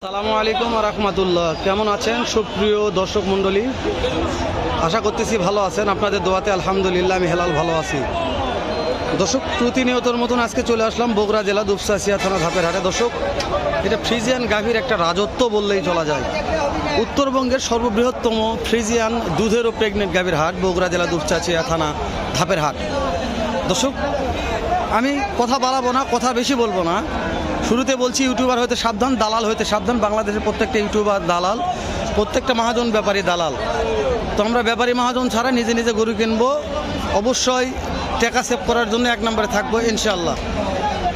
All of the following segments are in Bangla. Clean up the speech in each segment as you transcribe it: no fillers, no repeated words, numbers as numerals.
আসসালামু আলাইকুম রাহমাতুল্লাহ। কেমন আছেন সুপ্রিয় দর্শক মণ্ডলী? আশা করতেছি ভালো আছেন। আপনাদের দোয়াতে আলহামদুলিল্লাহ আমি হেলাল ভালো আছি। দর্শক, প্রতিনিয়তর মতন আজকে চলে আসলাম বগুড়া জেলা দুপচাচিয়া থানা ধাপের হাটে। দর্শক, এটা ফ্রিজিয়ান গাভীর একটা রাজত্ব বললেই চলা যায়। উত্তরবঙ্গের সর্ববৃহত্তম ফ্রিজিয়ান দুধের ও প্রেগনেন্ট গাভীর হাট বগুড়া জেলা দুপচাচিয়া থানা ধাপের হাট। দর্শক, আমি কথা বাড়াবো না, কথা বেশি বলবো না। শুরুতে বলছি, ইউটিউবার হইতে সাবধান, দালাল হইতে সাবধান। বাংলাদেশের প্রত্যেকটা ইউটিউবার দালাল, প্রত্যেকটা মহাজন ব্যাপারী দালাল। তো আমরা ব্যাপারী মহাজন ছাড়া নিজে নিজে গরু কিনবো, অবশ্যই টাকা সেভ করার জন্য এক নম্বরে থাকবো ইনশাআল্লাহ।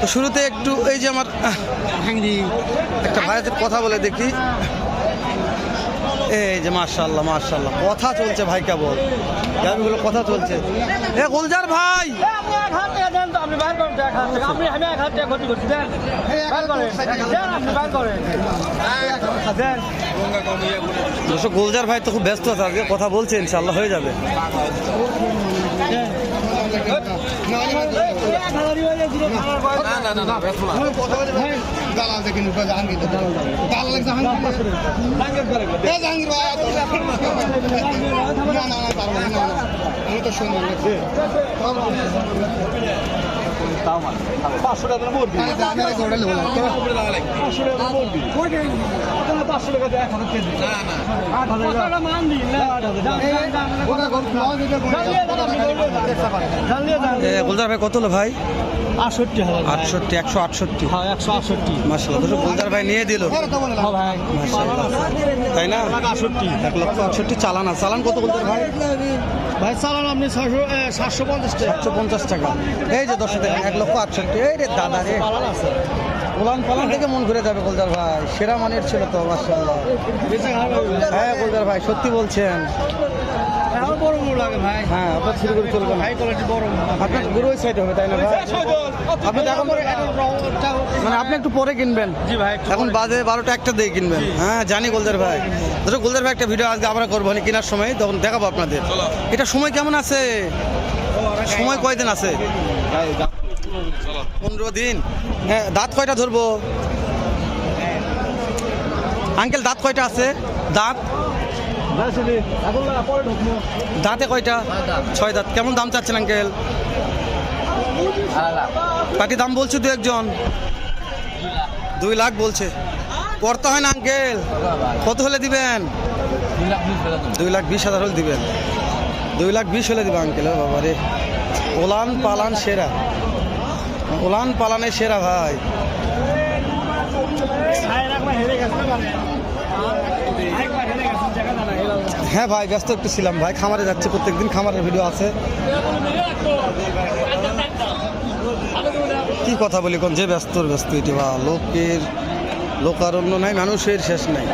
তো শুরুতে একটু এই যে আমার একটা ভাইয়ের কথা বলে দেখি। এই যে মাশাআল্লাহ মাশাআল্লাহ, কথা চলছে ভাই, কেবল গাবিগুলো কথা চলছে। এ গুলজার ভাই, গুলজার ভাই তো খুব ব্যস্ত আছে আজকে, কথা বলছে, ইনশাআল্লাহ হয়ে যাবে। গুলজার ভাই কত হলো ভাই? 68 68, 168। হ্যাঁ 168 মাশাআল্লাহ। দুটো গুলজার ভাই নিয়ে দিল, ভাই মাশাআল্লাহ, তাই না? 168 1,68,000 চালান। চালান কত গুলজার ভাই? ভাই চালান আপনি 750 টাকা। 750 টাকা। এই যে 10 টাকা, 1,68,000। এই রে দাদা রে, পালান আছে উলান পালান থেকে মন ঘুরে যাবে গুলজার ভাই। সেরা মানের ছিল তো, মাশাআল্লাহ। হ্যাঁ গুলজার ভাই, সত্যি বলছেন। এখন বড় মুড় লাগে ভাই। হ্যাঁ, আপনার ছিঁড়ে করে চলবে না। হাই কোয়ালিটি বড় মুড়। আপনার গরু ওই সাইড হবে, তাই না ভাই? আপনি তো এখন মানে আপনি একটু পরে কিনবেন। জি ভাই, এখন বাজে 12টা 1টা দিয়ে কিনবেন। হ্যাঁ জানি গুলজার ভাই। ধরো গুলজার ভাই একটা ভিডিও আজকে আমরা করবো কেনার সময়, তখন দেখাবো আপনাদের। এটা সময় কেমন আছে? সময় কয়দিন আছে? 15 দিন। হ্যাঁ, দাঁত কয়টা ধরবো আঙ্কেল? দাঁত কয়টা আছে? দাঁত দাঁতে কয়টা? 6 দাঁত। কেমন দাম চাচ্ছেন আঙ্কেল? পাটি দাম বলছে দু একজন, 2 লাখ বলছে। পড়তে হয় না আঙ্কেল? কত হলে দিবেন? 2,20,000 হলে দিবেন। 2,20,000 হলে দিবেন আঙ্কেল। ও বাবা রে, ওলান পালান সেরা, ওলান পালানের সেরা ভাই। হ্যাঁ ভাই, ব্যস্ত একটু ছিলাম ভাই, খামারে যাচ্ছি, প্রত্যেকদিন খামারের ভিডিও আছে। কি কথা বলি কোন, যে ব্যস্ত এটি বা লোকের লোকারণ্য নাই, মানুষের শেষ নাই।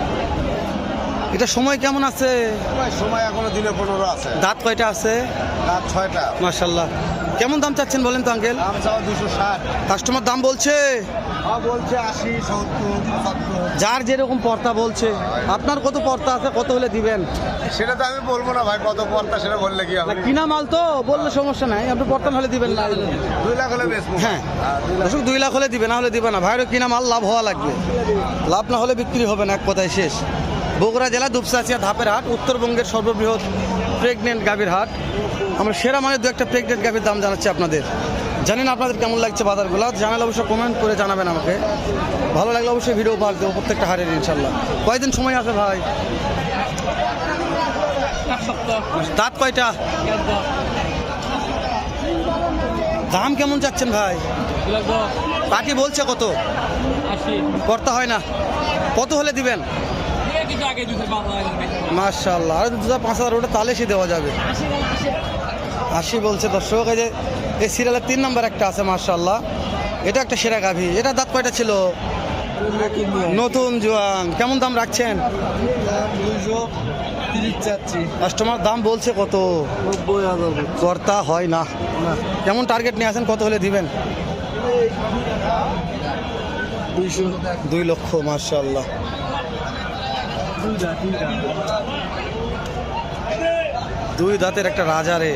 এটা সময় কেমন আছে? সময় এখনো দিনে 15 আছে। দাঁত কয়টা আছে? রাত 6টা। মাশাআল্লাহ। কেমন দাম চাচ্ছেন বলেন তো আঙ্কেল? দাম চাওয়া 260। কাস্টমার দাম বলছে? বলছে 80, 70, 75। যার যেরকম পর্তা বলছে। আপনার কত পর্তা আছে, কত হলে দিবেন? সেটা তো আমি বলবো না ভাই, কত পড়তা সেটা বললে কি হবে? কিনা মাল তো, বললে সমস্যা নাই। আপনি পর্তা হলে দিবেন না? 2 লাখ হলে বেচবো। হ্যাঁ, 2 লাখ হলে দিবে, না হলে দিবে না। ভাইয়েরও কিনা মাল লাভ হওয়া লাগবে, লাভ না হলে বিক্রি হবে না, এক কথায় শেষ। বগুড়া জেলা দুপচাচিয়া ধাপের হাট, উত্তরবঙ্গের সর্ববৃহৎ প্রেগনেন্ট গাভীর হাট। আমরা সেরা মানে দু একটা প্রেগনেন্ট গাভীর দাম জানাচ্ছি আপনাদের। জানেন আপনাদের কেমন লাগছে বাজারগুলো? জানালে অবশ্যই কমেন্ট করে জানাবেন আমাকে। ভালো লাগলে অবশ্যই ভিডিও পাঠ দেবো প্রত্যেকটা হাটের ইনশাল্লাহ। কয়দিন সময় আছে ভাই? দাঁত কয়টা? দাম কেমন চাচ্ছেন ভাই? পাটি বলছে কত? করতে হয় না, কত হলে দিবেন? মাশাআল্লাহ, আর 2,000-5,000 ওটা তালেশই দেওয়া যাবে। 80 বলছে দর্শক। এই যে এই সিরিয়ালের 3 নম্বর একটা আছে, মাশাআল্লাহ, এটা একটা সেরা গাভী। এটা দাঁত কয়টা ছিল? নতুন জোয়ান। কেমন দাম রাখছেন? 230 চাচ্ছি। কাস্টমার দাম বলছে কত? 90,000। কর্তা হয় না। কেমন টার্গেট নিয়ে আসেন, কত হলে দিবেন? 2 লক্ষ। মাশাআল্লাহ। দুই দাঁতের একটা রাজা রে।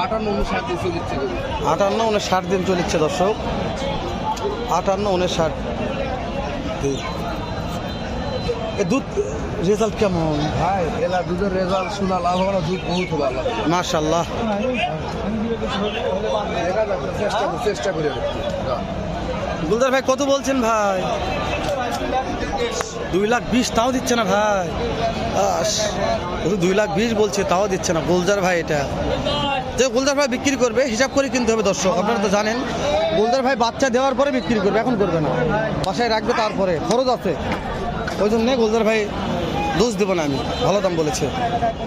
58-59 দিন চলেছে দর্শক। 58 এ দুধ রেজাল্ট কেমন? ভাই এলা দুধের রেজাল্ট শোনা লাভ হলো, দুধ বহুত ভালো। মাশাআল্লাহ। চেষ্টা করে গুলদার ভাই কত বলছেন ভাই? 2,20,000 তাও দিচ্ছে না ভাই। 2,20,000 বলছে তাও দিচ্ছে না গুলজার ভাই। এটা যে গুলজার ভাই বিক্রি করবে হিসাব করে কিনতে হবে দর্শক, আপনারা তো জানেন। গুলজার ভাই বাচ্চা দেওয়ার পরে বিক্রি করবে, এখন করবে না, বাসায় রাখবে, তারপরে খরচ আছে। ওই জন্য গুলজার ভাই দোষ দেবো না আমি, ভালো দাম বলেছে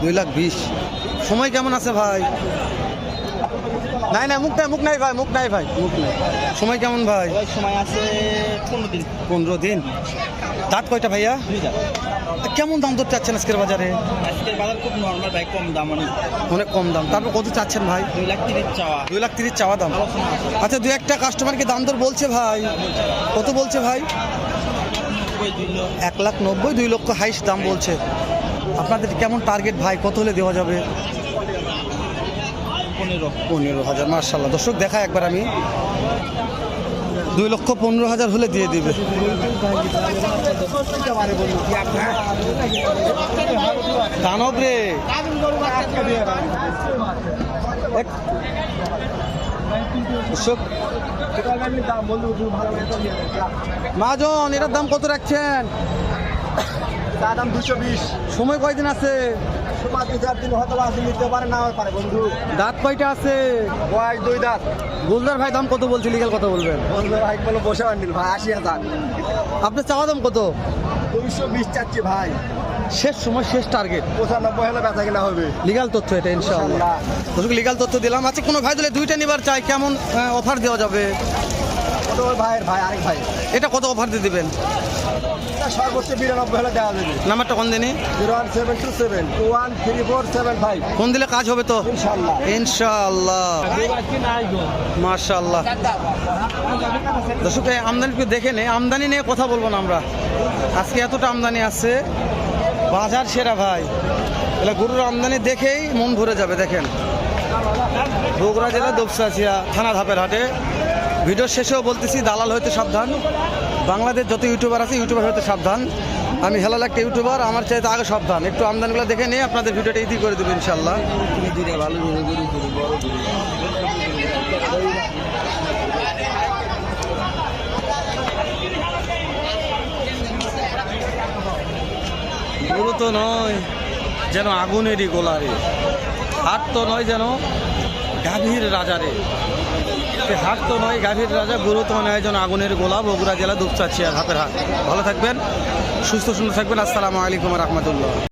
2,20,000। সময় কেমন আছে ভাই? নাই মুখ নাই ভাই, মুখ নাই। সময় কেমন ভাই? সময় আছে 15 দিন। 15 দিন। দাঁত কয়টা ভাইয়া? 2 দাঁত। কেমন দাম দর চাচ্ছেন আজকের বাজারে? আজকের বাজার খুব নরমাল ভাই, কম দাম অনেক কম দাম। তারপর কত চাচ্ছেন ভাই? 2,30,000 চাওয়া। 2,30,000 চাওয়া দাম। আচ্ছা, দু একটা কাস্টমারকে দাম দর বলছে ভাই, কত বলছে ভাই? 1,90,000, 2 লক্ষ হাইস্ট দাম বলছে। আপনাদের কেমন টার্গেট ভাই, কত হলে দেওয়া যাবে? 15,000। মার্শাল্লাহ। দর্শক দেখা একবার আমি 2,15,000 হলে দিয়ে দিবে। দানব রে, দর্শক মহাজন এটার দাম কত রাখছেন? দাম 220। সময় কয়দিন আছে? 5-4 দিন হয়তো আসলে নিতে পারে, না পারে বন্ধু। দাঁত কয়টা আছে? বয়স 2 দাঁত। গুলদার ভাই দাম কত বলছে? লিগ্যাল কথা বলবেন। বন্ধু ভাই বলো বসে আনল ভাই 80,000। আপনার চাওয়া দাম কত? 220 চাচ্ছি ভাই। শেষ সময়, শেষ টার্গেট 95 হলে বেচা কিনা হবে। লিগ্যাল তথ্য এটা ইনশাআল্লাহ। দর্শক লিগ্যাল তথ্য দিলাম। আচ্ছা, কোনো ভাই দিলে দুইটা নিবার চাই, কেমন অফার দেওয়া যাবে? কত ভাই আরেক ভাই এটা কত অফার দিয়ে দিবেন? সর্বোচ্চ 92 হলে দেওয়া যাবে। নাম্বারটা কোন দিনই? 01727213475। ফোন দিলে কাজ হবে তো ইনশাআল্লাহ। ইনশাআল্লাহ। মাশাআল্লাহ। দর্শক আমদানি দেখে নে, আমদানি নিয়ে কথা বলবো না আমরা। আজকে এতটা আমদানি আছে, বাজার সেরা ভাই। তাহলে গরুর আমদানি দেখেই মন ভরে যাবে। দেখেন, বগুড়া জেলা দুপচাচিয়া থানা ধাপের হাটে। ভিডিও শেষেও বলতেছি, দালাল হইতে সাবধান। বাংলাদেশ যত ইউটিউবার আছে, ইউটিউবার হইতে সাবধান। আমি হেলাল একটা ইউটিউবার, আমার চাইতে আগে সাবধান। একটু আমদানিগুলো দেখে নিয়ে আপনাদের ভিডিওটা ইজি করে দেবো ইনশাল্লাহ। গরু তো নয় যেন আগুনেরই গোলারে, হাট তো নয় যেন গাভীর রাজারে। হাট তো নয় গাভীর রাজা, গরু তো নয় যেন আগুনের গোলা। বগুড়া জেলা দুপচাচিয়া ধাপের হাট। ভালো থাকবেন, সুস্থ সুন্দর থাকবেন। আসসালামু আলাইকুম রহমতুল্লাহ।